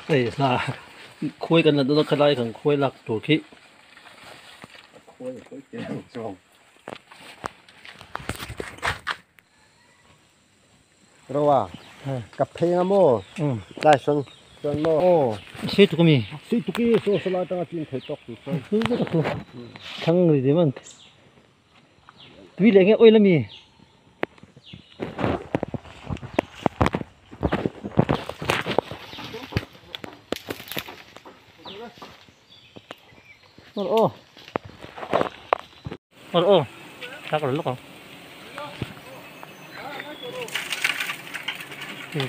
đây là khuấyกันแล้วก็ไล่ของkhuấyหลักตัวขี้khuấyเจ๋งจงรู้ว่ากับเพลงโม่ได้ส่วนโม่โอ้ ใช่ตัวก็มี สิตุกี้โซสลายตั้งจินเทตกอยู่ คือก็ตัวทั้งเลยดิมันวิเลงเงี้ยโอ้ยแล้วมีโอ้โอ้ทักกันลูกเขา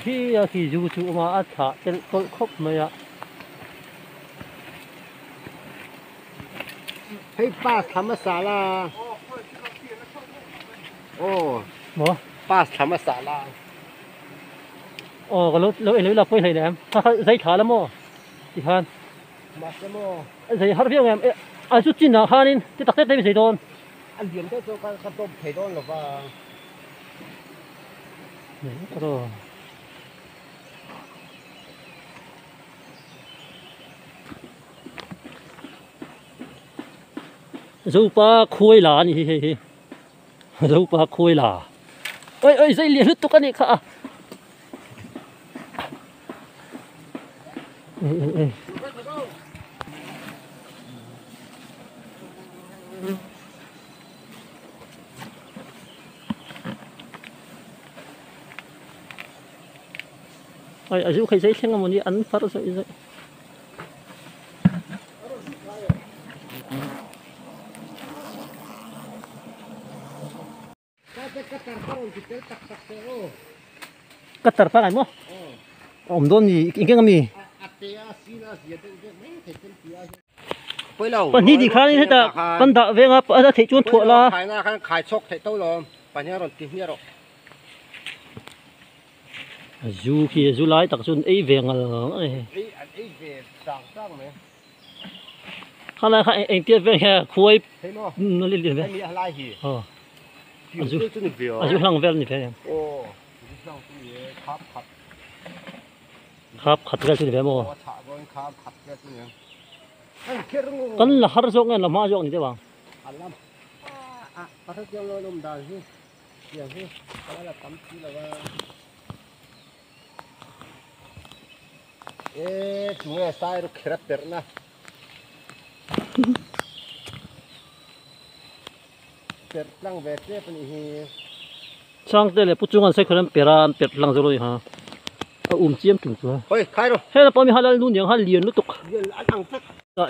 ที่อยากที่อยู่จู่มาอัดฉะจะก็ครบไหมอะให้ป้าทำมาสาลาโอ้หมอป้าทำมาสาลาอ๋อก็แล้วเอ็นเราไปไหนเนี่ยถ้าเขาใส่ขาแล้วมั้งที่ทานมาสโม่ใส่ฮาร์เฟียงไงไอ้ชุดจีนนะฮานินที่ตักเต้ได้ไปใส่โดนอันเดียนก็ตัวกันขับต้มเทโดนหรือว่าเนี่ยก็รูปะคุยหลานี่รูปะคุยหลาเอ้ยใส่เหรียญลุตุกันนี่ค่ะอายุใครใช้เช่นกันวันนี้อันฟาร์สใช่กัตตาร์ฟังไงมั้งผมโดนอีกแค่ก็มีปันนี้ดีครั้งนี้แต่ปันดาเวงอ่ะปันดาเทจวนถั่วละขายหน้าขายชกเทโต้ลมปัญญาหล่นตีเนี่ยหรอยูขี้ยูไล่ตักจนไอ้เวงอ่ะไอ้เวงสั่งไหมข้างในข้างเอ็งเตี้ยเวงแค่คุยนั่นเรียนไหมมีอะไรหีอ๋ออายุหลังเวลนี่เพียงโอ้ครับขัดกันสุดเลยมั้งกันละฮาร์จงเงินละมาจงนี่ได้บ้างอันละพัทยาลมดาวสิอย่างที่อะไรละตั้มที่ละว่าจุ่มสายรุกขรับเปิดนะเปิดหลังเวทีเป็นอีช่างเตะเลยปุ๊จุงกันใส่คนนั้นเปิดหลังจะรู้ฮะเจียมถึงตัวเฮ้ยใครรู้เฮ้ยแล้วพอมีฮัลโหลนู่นยังฮัลเลียนลุตุกเลียนอันหลังสัก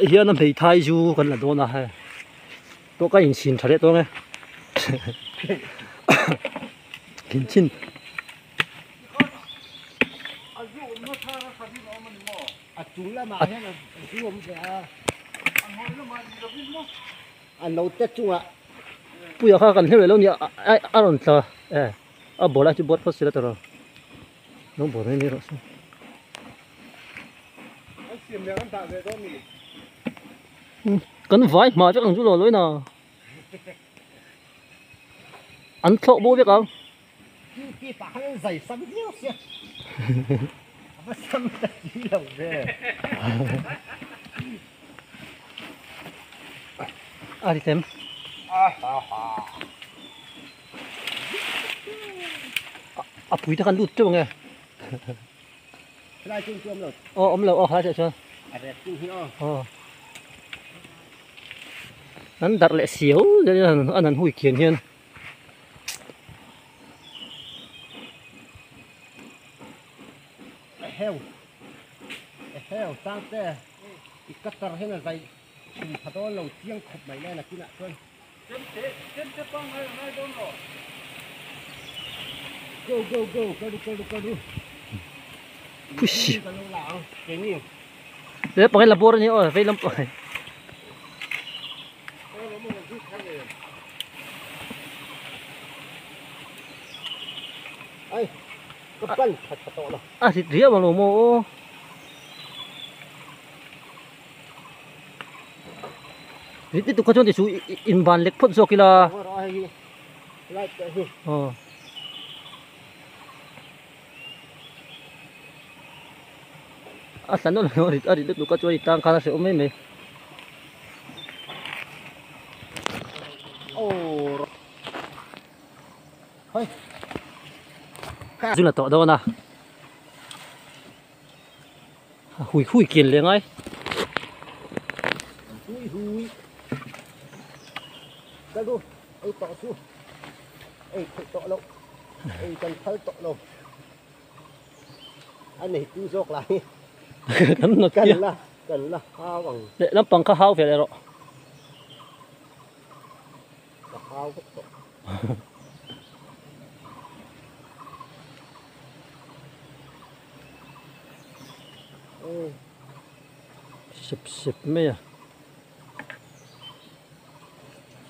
เฮียนั่นไปไทยจูกันละโดนนะฮะตัวก็ยิงชินทะเลตัวไงยิงชินจุ่มละมาให้นะจุ่มจะอันเราเตะจุ่มอ่ะปุยข้ากันเท่าไรแล้วเนี่ยอารมณ์เธอบอกแล้วจะบดพอสิแล้วตัวเราน้องบอกให้นี่หรอกันไว้มาจากอังจุลเลยนะอันโตโบเวกันที่ปากให้ใส่ซ้ำเดียวเสียมาซ้ำแต่ที่เราเนี่ยดิเต็มปุ๋ยตะกันรูดจ้าไงได้จุ่มเลยอ๋อเลยอ๋อครับเจ้าอะไรจุ่มที่อ๋อนั้นดัดเละเสียวเดี๋ยวอันนั้นหุ่ยเขียนเฮียนเฮลตั้งแต่อีกกัตตาร์ให้มันไปพัดลมเที่ยงขบใหม่แน่นะกินอ่ะเพื่อนเจ้าป้องให้โดนหรอgo พุชเดี๋ยวไปละบัวนี่อ๋อไปลำปอยไอ้ก็ปั้นขัดโตละสิเรียบมาโนโมนี่ตุกขจรที่สูอินบานเล็กพ้นโซกิลา lại cái gì sẵn nó là đi được có cho đi tăng khá là sẽ mấy mày ô thôi dù là tọt đâu nè hùi hùi kiền liền ấy hui cái luôn ấy tọt xuống ấy tọt lâu ấy chân thấy tọt lâu anh này cứ dọc lại nắm nó kia cần là hao bằng để nó bằng cái hao về đây rồi hao sip mấy à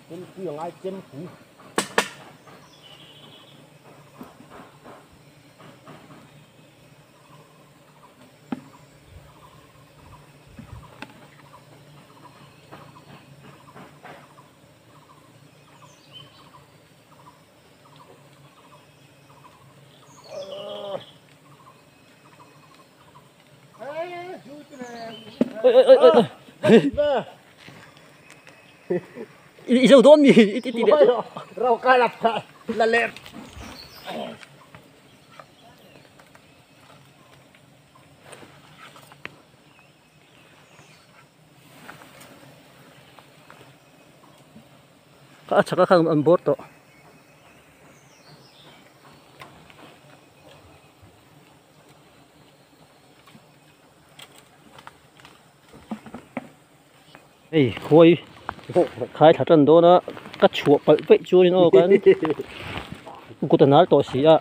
chém tiếng ai chém cú ít dầu đốn gì ít ít đấy rau cải lạp là lẹp chắc là không ăn bột đó ấy khôi khai thác chân đó nó cắt chuột bậy vậy chú nó cái cô ta nói to xí à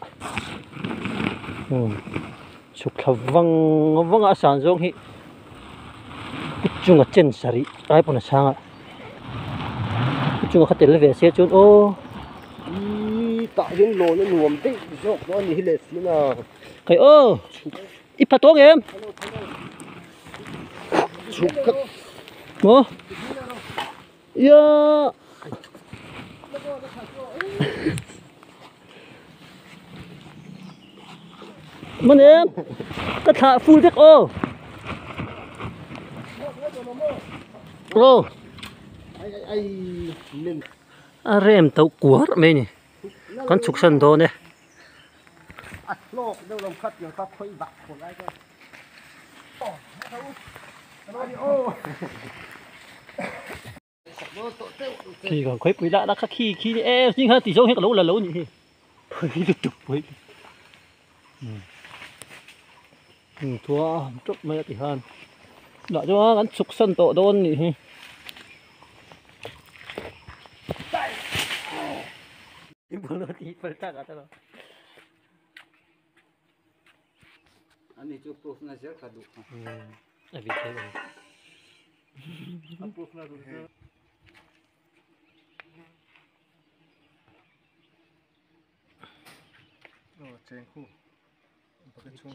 chụp khẩu văng văng ở sàn giống hi chung ở trên sari ai bọn nó sang à chung ở khát tiền về xe chung ô tại những lỗ nó nuông tích dọc nó như lệ xí nào cái ô ít phát tốt em chụp cất Ủa? Yeah. Mình em tất thả full chắc ô ô ai lên rem tàu của mày nè con chục sân đồ nè lô đâu làm khát nhiều ta khơi bạc của ai thì còn quấy quấy đã khắc khi đi em nhưng ha tỷ số hết cả lâu là lâu nhỉ quấy được tục quấy thua chút mấy tỷ hơn đợi cho gắn chục sân tổ đôn nhỉ 이걸로 이빨 따가더라. 아니 저 프로스나 저 가도. 비켜봐. 프로스나도 해. 쟁쿠. 밖에 총이.